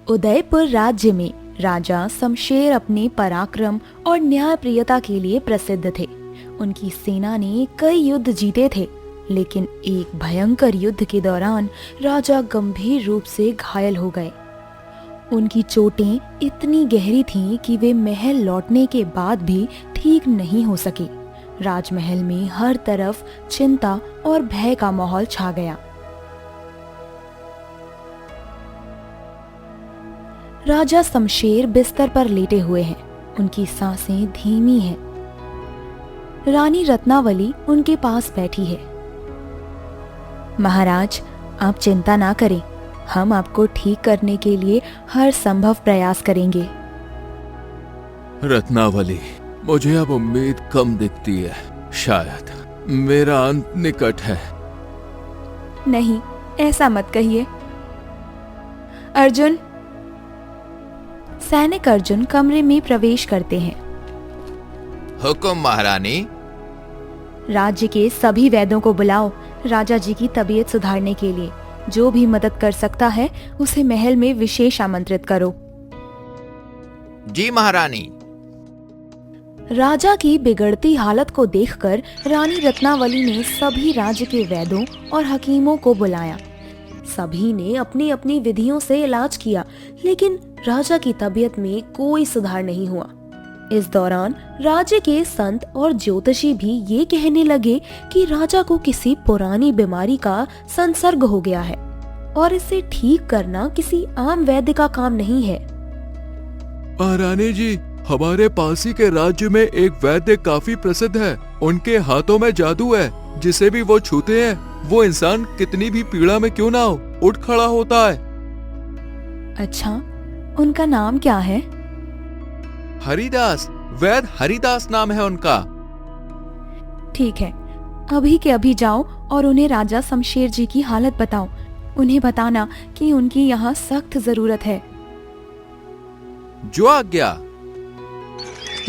उदयपुर राज्य में राजा शमशेर अपने पराक्रम और न्यायप्रियता के लिए प्रसिद्ध थे। उनकी सेना ने कई युद्ध जीते थे, लेकिन एक भयंकर युद्ध के दौरान राजा गंभीर रूप से घायल हो गए। उनकी चोटें इतनी गहरी थीं कि वे महल लौटने के बाद भी ठीक नहीं हो सके। राजमहल में हर तरफ चिंता और भय का माहौल छा गया। राजा शमशेर बिस्तर पर लेटे हुए हैं। उनकी सांसें धीमी हैं। रानी रत्नावली उनके पास बैठी है। महाराज, आप चिंता ना करें, हम आपको ठीक करने के लिए हर संभव प्रयास करेंगे। रत्नावली, मुझे अब उम्मीद कम दिखती है। शायद मेरा अंत निकट है। नहीं, ऐसा मत कहिए। अर्जुन। सैनिक अर्जुन कमरे में प्रवेश करते हैं। हुकुम महारानी। राज्य के सभी वैद्यों को बुलाओ। राजा जी की तबीयत सुधारने के लिए जो भी मदद कर सकता है उसे महल में विशेष आमंत्रित करो। जी महारानी। राजा की बिगड़ती हालत को देखकर रानी रत्नावली ने सभी राज्य के वैद्यों और हकीमों को बुलाया। सभी ने अपनी अपनी विधियों से इलाज किया, लेकिन राजा की तबीयत में कोई सुधार नहीं हुआ। इस दौरान राज्य के संत और ज्योतिषी भी ये कहने लगे कि राजा को किसी पुरानी बीमारी का संसर्ग हो गया है और इसे ठीक करना किसी आम वैद्य का काम नहीं है। महारानी जी, हमारे पास ही के राज्य में एक वैद्य काफी प्रसिद्ध है। उनके हाथों में जादू है। जिसे भी वो छूते हैं, वो इंसान कितनी भी पीड़ा में क्यों ना हो, उठ खड़ा होता है। अच्छा, उनका नाम क्या है? हरिदास, वैद्य हरिदास नाम है उनका। ठीक है, अभी के अभी जाओ और उन्हें राजा शमशेर जी की हालत बताओ। उन्हें बताना कि उनकी यहाँ सख्त जरूरत है। जो आज्ञा।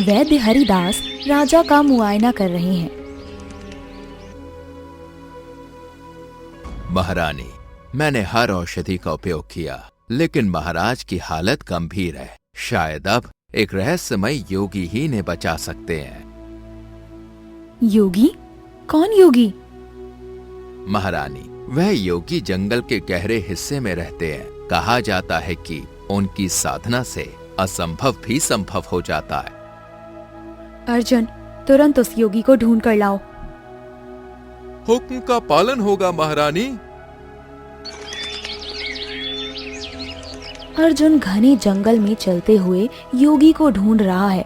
वैद्य हरिदास राजा का मुआयना कर रहे हैं। महारानी, मैंने हर औषधि का उपयोग किया, लेकिन महाराज की हालत गंभीर है। शायद अब एक रहस्यमय योगी ही इन्हें बचा सकते हैं। योगी? कौन योगी? महारानी, वह योगी जंगल के गहरे हिस्से में रहते हैं। कहा जाता है कि उनकी साधना से असंभव भी संभव हो जाता है। अर्जुन, तुरंत उस योगी को ढूंढ कर लाओ। हुक्म का पालन होगा महारानी। अर्जुन घने जंगल में चलते हुए योगी को ढूंढ रहा है।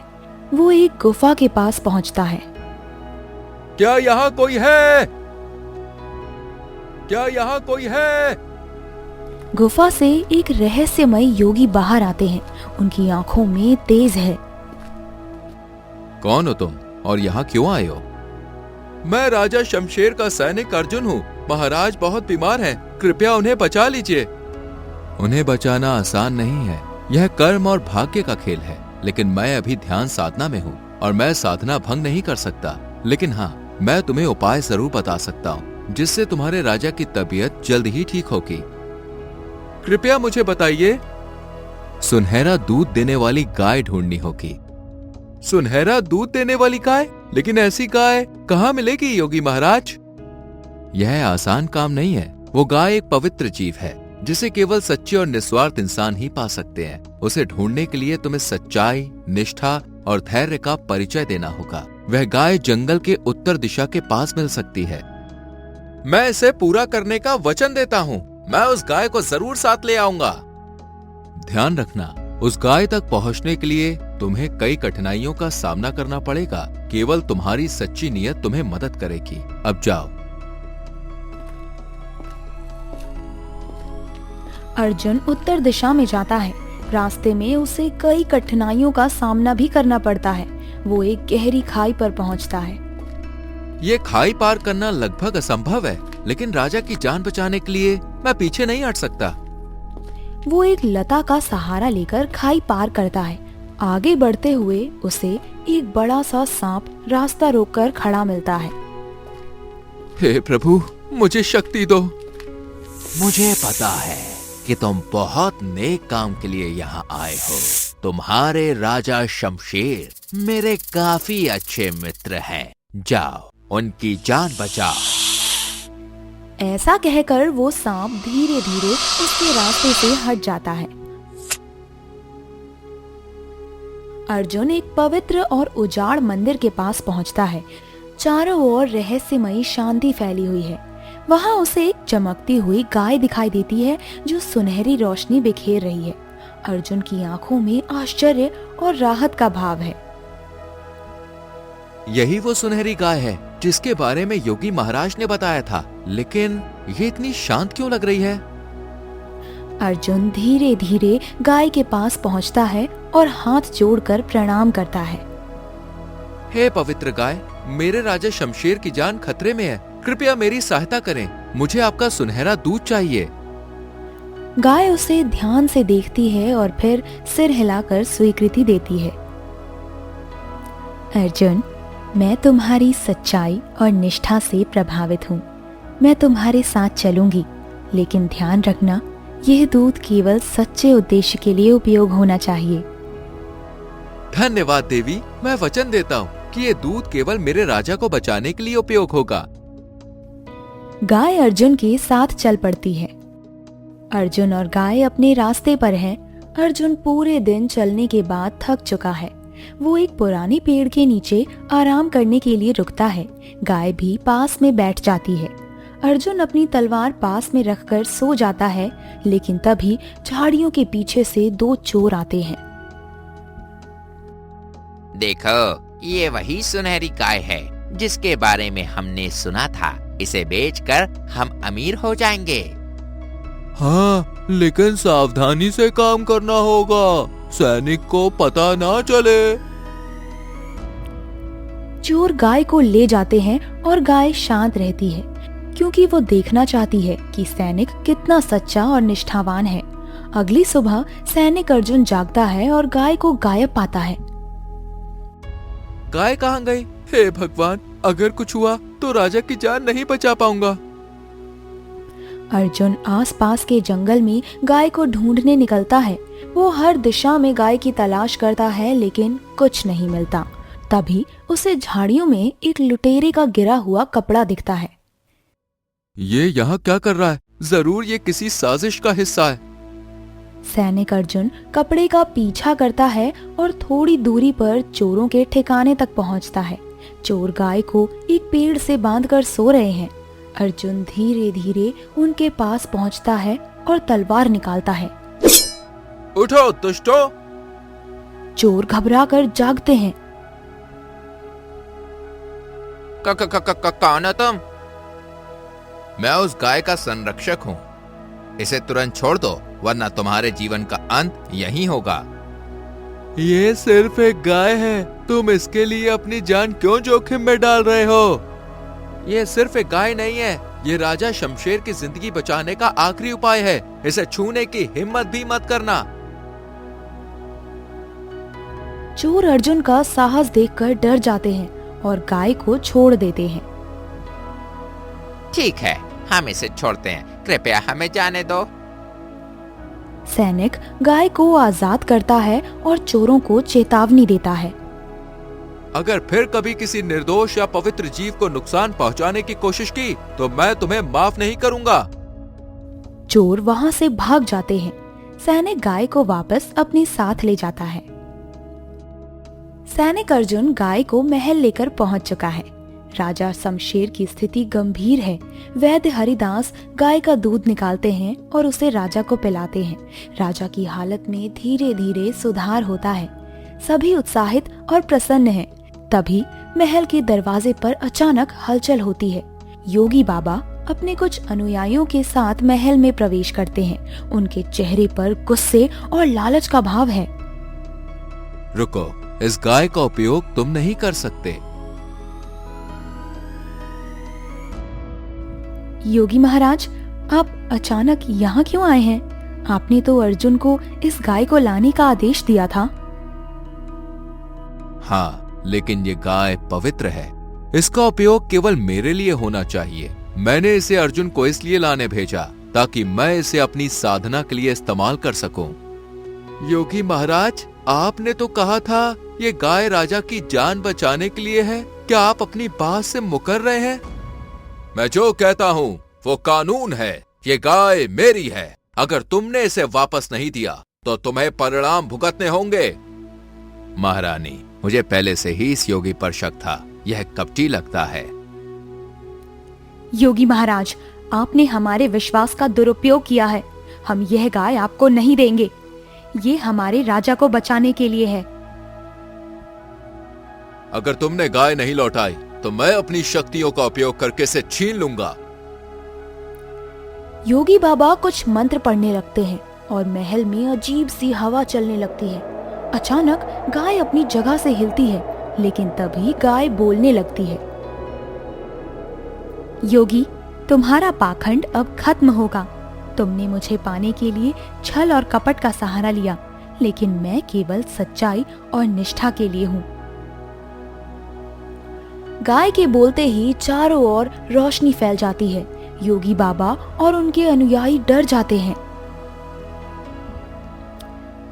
वो एक गुफा के पास पहुंचता है। क्या यहाँ कोई है? क्या यहाँ कोई है? गुफा से एक रहस्यमय योगी बाहर आते हैं। उनकी आंखों में तेज है। कौन हो तुम और यहाँ क्यों आए हो? मैं राजा शमशेर का सैनिक अर्जुन हूँ। महाराज बहुत बीमार हैं। कृपया उन्हें बचा लीजिए। उन्हें बचाना आसान नहीं है। यह कर्म और भाग्य का खेल है। लेकिन मैं अभी ध्यान साधना में हूँ और मैं साधना भंग नहीं कर सकता। लेकिन हाँ, मैं तुम्हें उपाय जरूर बता सकता हूँ जिससे तुम्हारे राजा की तबीयत जल्द ही ठीक होगी। कृपया मुझे बताइए। सुनहरा दूध देने वाली गाय ढूंढनी होगी। सुनहरा दूध देने वाली गाय? लेकिन ऐसी गाय कहाँ मिलेगी योगी महाराज? यह आसान काम नहीं है। वो गाय एक पवित्र जीव है जिसे केवल सच्चे और निस्वार्थ इंसान ही पा सकते हैं। उसे ढूंढने के लिए तुम्हें सच्चाई, निष्ठा और धैर्य का परिचय देना होगा। वह गाय जंगल के उत्तर दिशा के पास मिल सकती है। मैं इसे पूरा करने का वचन देता हूँ। मैं उस गाय को जरूर साथ ले आऊंगा। ध्यान रखना, उस गाय तक पहुंचने के लिए तुम्हें कई कठिनाइयों का सामना करना पड़ेगा। केवल तुम्हारी सच्ची नीयत तुम्हें मदद करेगी। अब जाओ। अर्जुन उत्तर दिशा में जाता है। रास्ते में उसे कई कठिनाइयों का सामना भी करना पड़ता है। वो एक गहरी खाई पर पहुंचता है। ये खाई पार करना लगभग असंभव है, लेकिन राजा की जान बचाने के लिए मैं पीछे नहीं हट सकता। वो एक लता का सहारा लेकर खाई पार करता है। आगे बढ़ते हुए उसे एक बड़ा सा सांप रास्ता रोककर खड़ा मिलता है। हे प्रभु, मुझे शक्ति दो। मुझे पता है कि तुम बहुत नेक काम के लिए यहाँ आए हो। तुम्हारे राजा शमशेर मेरे काफी अच्छे मित्र हैं। जाओ, उनकी जान बचाओ। ऐसा कहकर वो सांप धीरे धीरे उसके रास्ते से हट जाता है। अर्जुन एक पवित्र और उजाड़ मंदिर के पास पहुंचता है। चारों ओर रहस्यमयी शांति फैली हुई है। वहां उसे एक चमकती हुई गाय दिखाई देती है जो सुनहरी रोशनी बिखेर रही है। अर्जुन की आंखों में आश्चर्य और राहत का भाव है। यही वो सुनहरी गाय है जिसके बारे में योगी महाराज ने बताया था, लेकिन ये इतनी शांत क्यों लग रही है? अर्जुन धीरे धीरे गाय के पास पहुंचता है और हाथ जोड़कर प्रणाम करता है। हे पवित्र गाय, मेरे राजा शमशेर की जान खतरे में है। कृपया मेरी सहायता करें। मुझे आपका सुनहरा दूध चाहिए। गाय उसे ध्यान से देखती है और फिर सिर हिलाकर स्वीकृति देती है। अर्जुन, मैं तुम्हारी सच्चाई और निष्ठा से प्रभावित हूँ। मैं तुम्हारे साथ चलूंगी, लेकिन ध्यान रखना, यह दूध केवल सच्चे उद्देश्य के लिए उपयोग होना चाहिए। धन्यवाद देवी, मैं वचन देता हूँ कि ये दूध केवल मेरे राजा को बचाने के लिए उपयोग होगा। गाय अर्जुन के साथ चल पड़ती है। अर्जुन और गाय अपने रास्ते पर हैं। अर्जुन पूरे दिन चलने के बाद थक चुका है। वो एक पुरानी पेड़ के नीचे आराम करने के लिए रुकता है। गाय भी पास में बैठ जाती है। अर्जुन अपनी तलवार पास में रखकर सो जाता है, लेकिन तभी झाड़ियों के पीछे से दो चोर आते हैं। देखो, ये वही सुनहरी गाय है जिसके बारे में हमने सुना था। इसे बेचकर हम अमीर हो जाएंगे। हाँ, लेकिन सावधानी से काम करना होगा, सैनिक को पता ना चले। चोर गाय को ले जाते हैं और गाय शांत रहती है, क्योंकि वो देखना चाहती है कि सैनिक कितना सच्चा और निष्ठावान है। अगली सुबह सैनिक अर्जुन जागता है और गाय को गायब पाता है। गाय कहाँ गई? हे भगवान, अगर कुछ हुआ तो राजा की जान नहीं बचा पाऊंगा। अर्जुन आसपास के जंगल में गाय को ढूंढने निकलता है। वो हर दिशा में गाय की तलाश करता है, लेकिन कुछ नहीं मिलता। तभी उसे झाड़ियों में एक लुटेरे का गिरा हुआ कपड़ा दिखता है। ये यहाँ क्या कर रहा है? जरूर ये किसी साजिश का हिस्सा है। सैनिक अर्जुन कपड़े का पीछा करता है और थोड़ी दूरी पर चोरों के ठिकाने तक पहुंचता है। चोर गाय को एक पेड़ से बांधकर सो रहे हैं। अर्जुन धीरे धीरे उनके पास पहुंचता है और तलवार निकालता है। उठो दुष्टों! चोर घबराकर जागते हैं। कौन हो तुम? मैं उस गाय का संरक्षक हूँ। इसे तुरंत छोड़ दो, वरना तुम्हारे जीवन का अंत यहीं होगा। ये सिर्फ एक गाय है, तुम इसके लिए अपनी जान क्यों जोखिम में डाल रहे हो? ये सिर्फ एक गाय नहीं है, ये राजा शमशेर की जिंदगी बचाने का आखिरी उपाय है। इसे छूने की हिम्मत भी मत करना। चोर अर्जुन का साहस देखकर डर जाते हैं और गाय को छोड़ देते हैं। ठीक है, हम इसे छोड़ते हैं। कृपया हमें जाने दो। सैनिक गाय को आजाद करता है और चोरों को चेतावनी देता है। अगर फिर कभी किसी निर्दोष या पवित्र जीव को नुकसान पहुंचाने की कोशिश की तो मैं तुम्हें माफ नहीं करूंगा। चोर वहां से भाग जाते हैं। सैनिक गाय को वापस अपने साथ ले जाता है। सैनिक अर्जुन गाय को महल लेकर पहुंच चुका है। राजा शमशेर की स्थिति गंभीर है। वैद्य हरिदास गाय का दूध निकालते हैं और उसे राजा को पिलाते हैं। राजा की हालत में धीरे धीरे सुधार होता है। सभी उत्साहित और प्रसन्न हैं। तभी महल के दरवाजे पर अचानक हलचल होती है। योगी बाबा अपने कुछ अनुयायियों के साथ महल में प्रवेश करते हैं। उनके चेहरे पर गुस्से और लालच का भाव है। रुको, इस गाय का उपयोग तुम नहीं कर सकते। योगी महाराज, आप अचानक यहाँ क्यों आए हैं? आपने तो अर्जुन को इस गाय को लाने का आदेश दिया था। हाँ, लेकिन ये गाय पवित्र है। इसका उपयोग केवल मेरे लिए होना चाहिए। मैंने इसे अर्जुन को इसलिए लाने भेजा ताकि मैं इसे अपनी साधना के लिए इस्तेमाल कर सकूं। योगी महाराज, आपने तो कहा था ये गाय राजा की जान बचाने के लिए है। क्या आप अपनी बात से मुकर रहे हैं? मैं जो कहता हूँ वो कानून है। ये गाय मेरी है। अगर तुमने इसे वापस नहीं दिया तो तुम्हें परिणाम भुगतने होंगे। महारानी, मुझे पहले से ही इस योगी पर शक था। यह कपटी लगता है। योगी महाराज, आपने हमारे विश्वास का दुरुपयोग किया है। हम यह गाय आपको नहीं देंगे। ये हमारे राजा को बचाने के लिए है। अगर तुमने गाय नहीं लौटाई तो मैं अपनी शक्तियों का उपयोग करके इसे छीन लूंगा। योगी बाबा कुछ मंत्र पढ़ने लगते हैं और महल में अजीब सी हवा चलने लगती है। अचानक गाय अपनी जगह से हिलती है, लेकिन तभी गाय बोलने लगती है। योगी, तुम्हारा पाखंड अब खत्म होगा। तुमने मुझे पाने के लिए छल और कपट का सहारा लिया, लेकिन मैं केवल सच्चाई और निष्ठा के लिए हूँ। गाय के बोलते ही चारों ओर रोशनी फैल जाती है। योगी बाबा और उनके अनुयायी डर जाते हैं।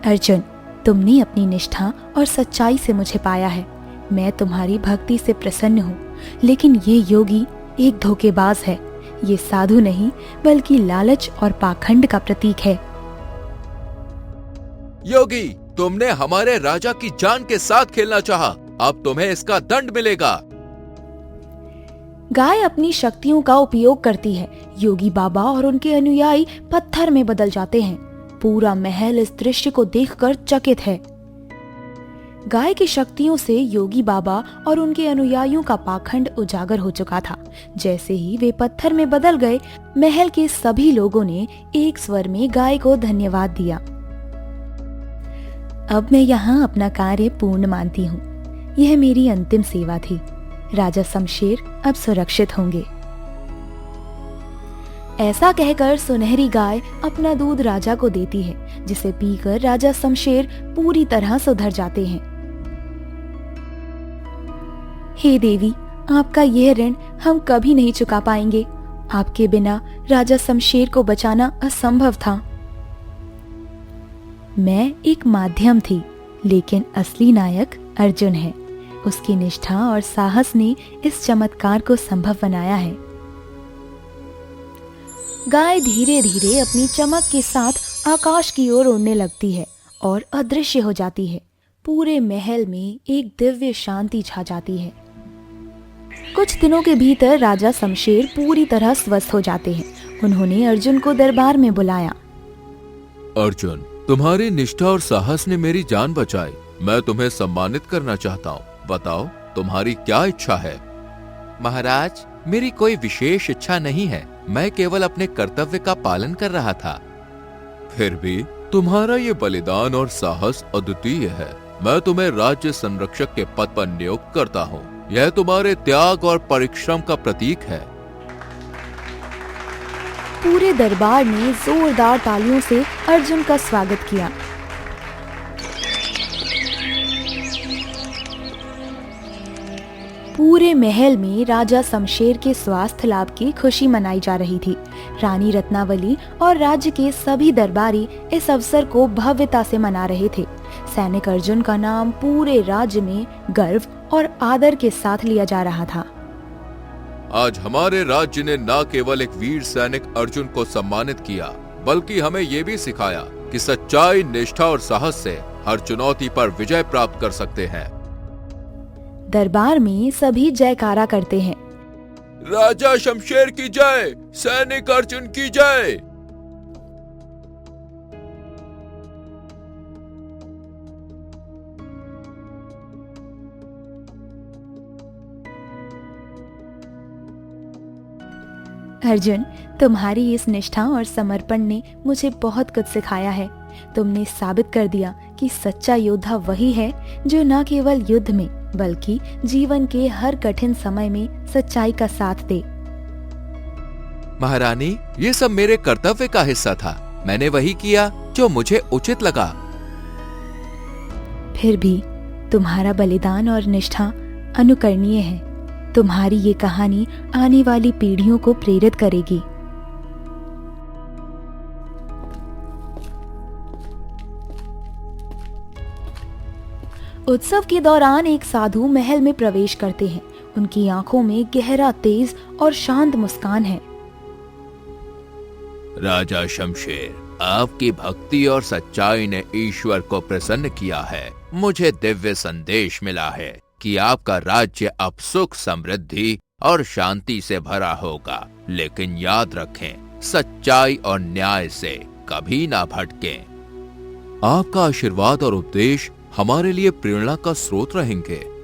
अर्जुन, तुमने अपनी निष्ठा और सच्चाई से मुझे पाया है। मैं तुम्हारी भक्ति से प्रसन्न हूँ, लेकिन ये योगी एक धोखेबाज है। ये साधु नहीं बल्कि लालच और पाखंड का प्रतीक है। योगी, तुमने हमारे राजा की जान के साथ खेलना चाहा। अब तुम्हें इसका दंड मिलेगा। गाय अपनी शक्तियों का उपयोग करती है। योगी बाबा और उनके अनुयायी पत्थर में बदल जाते हैं। पूरा महल इस दृश्य को देखकर चकित है। गाय की शक्तियों से योगी बाबा और उनके अनुयायियों का पाखंड उजागर हो चुका था। जैसे ही वे पत्थर में बदल गए, महल के सभी लोगों ने एक स्वर में गाय को धन्यवाद दिया। अब मैं यहाँ अपना कार्य पूर्ण मानती हूँ। यह मेरी अंतिम सेवा थी। राजा शमशेर अब सुरक्षित होंगे। ऐसा कहकर सुनहरी गाय अपना दूध राजा को देती है, जिसे पीकर राजा शमशेर पूरी तरह सुधर जाते हैं। हे देवी, आपका यह ऋण हम कभी नहीं चुका पाएंगे। आपके बिना राजा शमशेर को बचाना असंभव था। मैं एक माध्यम थी, लेकिन असली नायक अर्जुन है। उसकी निष्ठा और साहस ने इस चमत्कार को संभव बनाया है। गाय धीरे धीरे अपनी चमक के साथ आकाश की ओर उड़ने लगती है और अदृश्य हो जाती है। पूरे महल में एक दिव्य शांति छा जाती है। कुछ दिनों के भीतर राजा शमशेर पूरी तरह स्वस्थ हो जाते हैं। उन्होंने अर्जुन को दरबार में बुलाया। अर्जुन, तुम्हारी निष्ठा और साहस ने मेरी जान बचाई। मैं तुम्हें सम्मानित करना चाहता हूँ। बताओ, तुम्हारी क्या इच्छा है? महाराज, मेरी कोई विशेष इच्छा नहीं है। मैं केवल अपने कर्तव्य का पालन कर रहा था। फिर भी तुम्हारा ये बलिदान और साहस अद्वितीय है। मैं तुम्हें राज्य संरक्षक के पद पर नियुक्त करता हूँ। यह तुम्हारे त्याग और परिश्रम का प्रतीक है। पूरे दरबार ने जोरदार तालियों से अर्जुन का स्वागत किया। पूरे महल में राजा शमशेर के स्वास्थ्य लाभ की खुशी मनाई जा रही थी। रानी रत्नावली और राज्य के सभी दरबारी इस अवसर को भव्यता से मना रहे थे। सैनिक अर्जुन का नाम पूरे राज्य में गर्व और आदर के साथ लिया जा रहा था। आज हमारे राज्य ने न केवल एक वीर सैनिक अर्जुन को सम्मानित किया, बल्कि हमें ये भी सिखाया कि सच्चाई, निष्ठा और साहस से हर चुनौती पर विजय प्राप्त कर सकते हैं। दरबार में सभी जयकारा करते हैं। राजा शमशेर की जय, सैनिक अर्जुन की जय। अर्जुन, तुम्हारी इस निष्ठा और समर्पण ने मुझे बहुत कुछ सिखाया है। तुमने साबित कर दिया कि सच्चा योद्धा वही है जो न केवल युद्ध में बल्कि जीवन के हर कठिन समय में सच्चाई का साथ दे। महारानी, ये सब मेरे कर्तव्य का हिस्सा था। मैंने वही किया जो मुझे उचित लगा। फिर भी तुम्हारा बलिदान और निष्ठा अनुकरणीय है। तुम्हारी ये कहानी आने वाली पीढ़ियों को प्रेरित करेगी। उत्सव के दौरान एक साधु महल में प्रवेश करते हैं। उनकी आंखों में गहरा, तेज और शांत मुस्कान है। राजा शमशेर, आपकी भक्ति और सच्चाई ने ईश्वर को प्रसन्न किया है। मुझे दिव्य संदेश मिला है कि आपका राज्य अब सुख, समृद्धि और शांति से भरा होगा। लेकिन याद रखें, सच्चाई और न्याय से कभी ना भटकें। आपका आशीर्वाद और उपदेश हमारे लिए प्रेरणा का स्रोत रहेंगे।